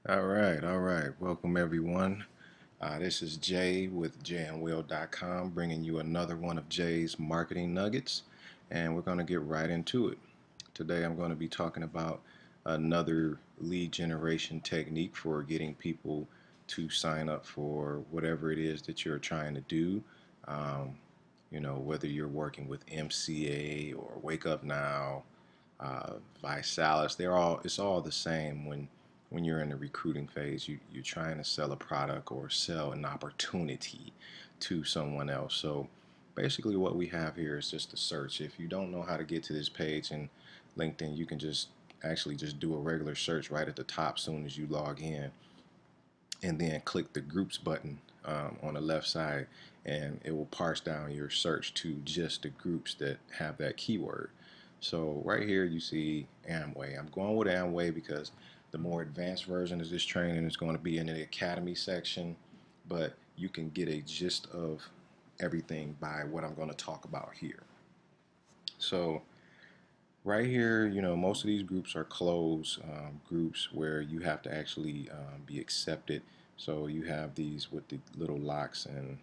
All right. Welcome everyone. This is Jay with jandwill.com bringing you another one of Jay's marketing nuggets, and we're going to get right into it. Today I'm going to be talking about another lead generation technique for getting people to sign up for whatever it is that you're trying to do. Um, whether you're working with MCA or Wake Up Now, Visalis, it's all the same when you're in the recruiting phase. You're trying to sell a product or sell an opportunity to someone else. So basically what we have here is just a search. If you don't know how to get to this page in LinkedIn, you can just actually just do a regular search right at the top soon as you log in, and then click the groups button on the left side, and it will parse down your search to just the groups that have that keyword. So right here you see Amway. I'm going with Amway because the more advanced version of this training is going to be in the Academy section, but you can get a gist of everything by what I'm going to talk about here. So right here, most of these groups are closed groups where you have to actually be accepted. So you have these with the little locks, and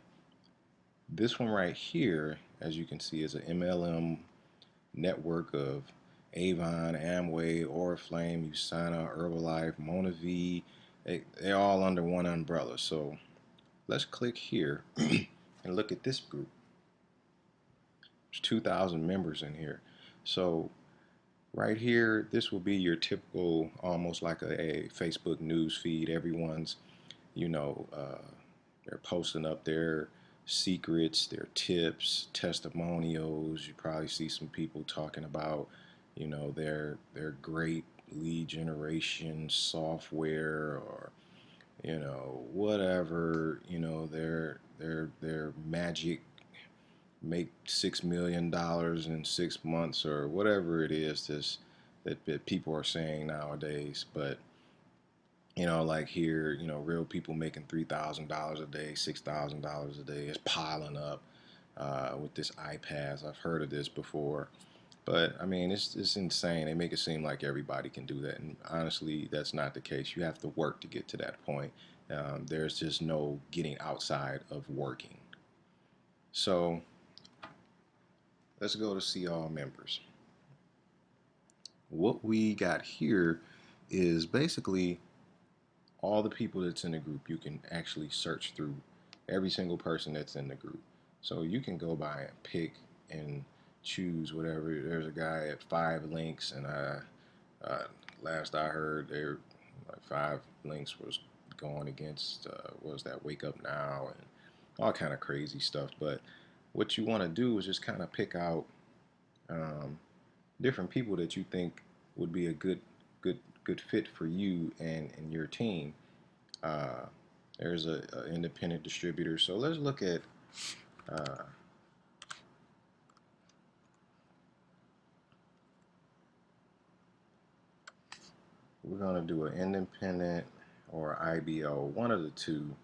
this one right here, as you can see, is an MLM network of Avon, Amway, Oriflame, USANA, Herbalife, MonaV. They're all under one umbrella. So let's click here and look at this group. There's 2,000 members in here. So right here, this will be your typical, almost like a Facebook news feed. Everyone's, you know, uh, they're posting up their secrets, their tips, testimonials. You probably see some people talking about, their great lead generation software, or whatever, their magic make $6 million in 6 months, or whatever it is that people are saying nowadays. But like here, real people making $3,000 a day, $6,000 a day is piling up with this iPads. I've heard of this before, but I mean, it's insane. They make it seem like everybody can do that, and honestly, that's not the case. You have to work to get to that point. There's just no getting outside of working. So let's go to see all members. What we got here is basically all the people that's in the group. You can actually search through every single person that's in the group. So you can go by and pick and choose whatever. There's a guy at 5 links, and uh, last I heard, there like 5 links was going against was that Wake Up Now and all kind of crazy stuff. But what you want to do is just kind of pick out um, different people that you think would be a good fit for you and your team. Uh, there's a independent distributor. So let's look at uh, we're gonna do an independent or IBO, one of the two.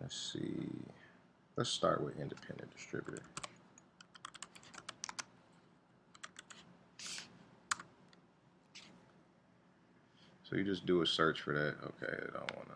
Let's see. Let's start with independent distributor. So you just do a search for that. Okay, I don't wanna.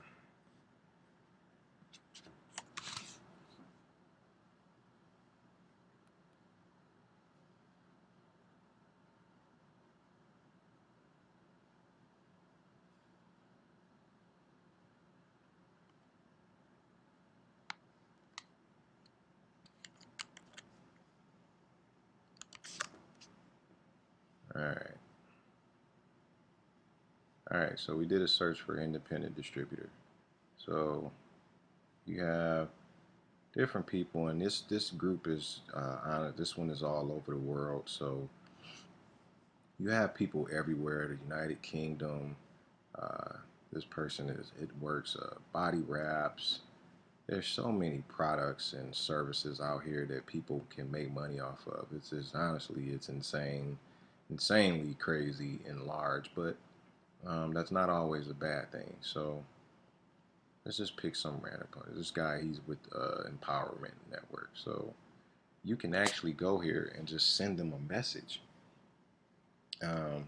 All right. All right. So we did a search for independent distributor. So you have different people, and this group is on this one is all over the world. So you have people everywhere. The United Kingdom. Uh, this person is it works body wraps. There's so many products and services out here that people can make money off of. It's just honestly, it's insane, insanely crazy and large. But that's not always a bad thing. So let's just pick some random one. This guy, he's with Empowerment Network. So you can actually go here and just send them a message. Um,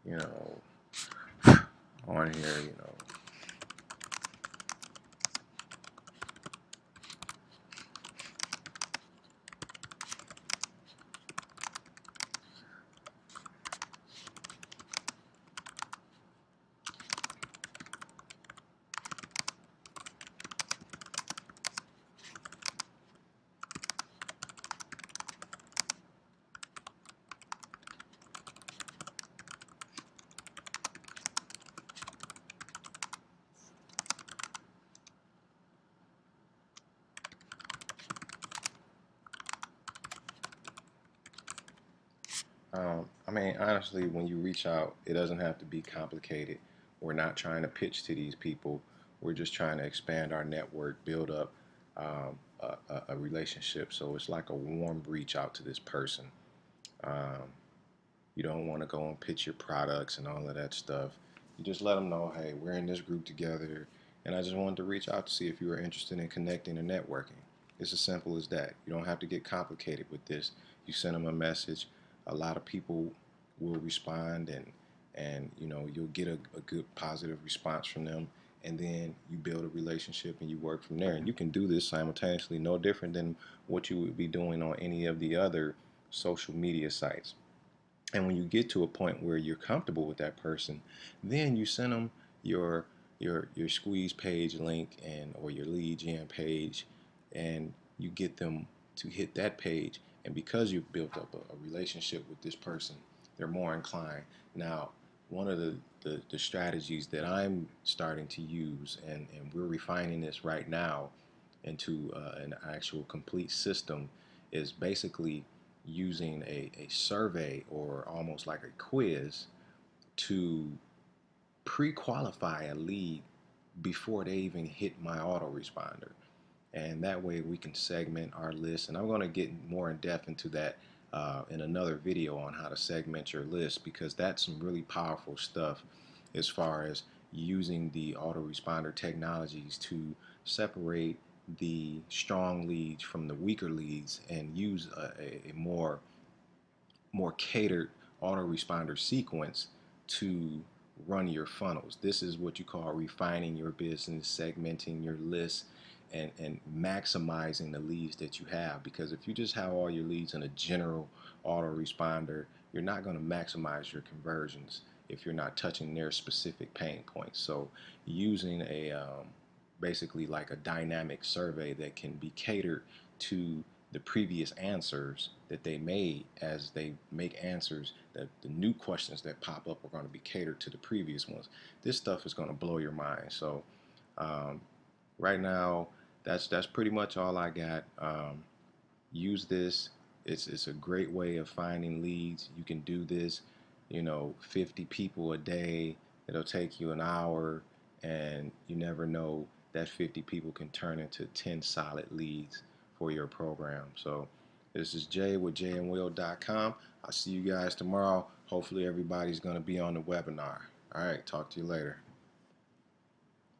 you know, on here, you know. I mean, honestly, when you reach out, it doesn't have to be complicated. We're not trying to pitch to these people. We're just trying to expand our network, build up a relationship. So it's like a warm reach out to this person. Um, you don't want to go and pitch your products and all of that stuff. You just let them know, hey, we're in this group together, and I just wanted to reach out to see if you were interested in connecting and networking. It's as simple as that. You don't have to get complicated with this. You send them a message. A lot of people will respond, and you know you'll get a good positive response from them, and then you build a relationship and you work from there. And you can do this simultaneously, no different than what you would be doing on any of the other social media sites. And when you get to a point where you're comfortable with that person, then you send them your your squeeze page link and or your lead gen page, and you get them to hit that page. And because you've built up a relationship with this person, they're more inclined. Now, one of the strategies that I'm starting to use, and we're refining this right now into an actual complete system, is basically using a survey or almost like a quiz to pre-qualify a lead before they even hit my autoresponder. And that way we can segment our list. And I'm going to get more in depth into that in another video on how to segment your list, because that's some really powerful stuff as far as using the autoresponder technologies to separate the strong leads from the weaker leads and use a more catered autoresponder sequence to run your funnels. This is what you call refining your business, segmenting your list, and maximizing the leads that you have. Because if you just have all your leads in a general autoresponder, you're not going to maximize your conversions if you're not touching their specific pain points. So using a basically like a dynamic survey that can be catered to the previous answers that they made, as they make answers that the new questions that pop up are going to be catered to the previous ones. This stuff is going to blow your mind. So um, right now, that's pretty much all I got. Use this. It's a great way of finding leads. You can do this, you know, 50 people a day. It'll take you an hour, and you never know, that 50 people can turn into 10 solid leads for your program. So this is Jay with jandwill.com. I'll see you guys tomorrow. Hopefully everybody's going to be on the webinar. All right, talk to you later.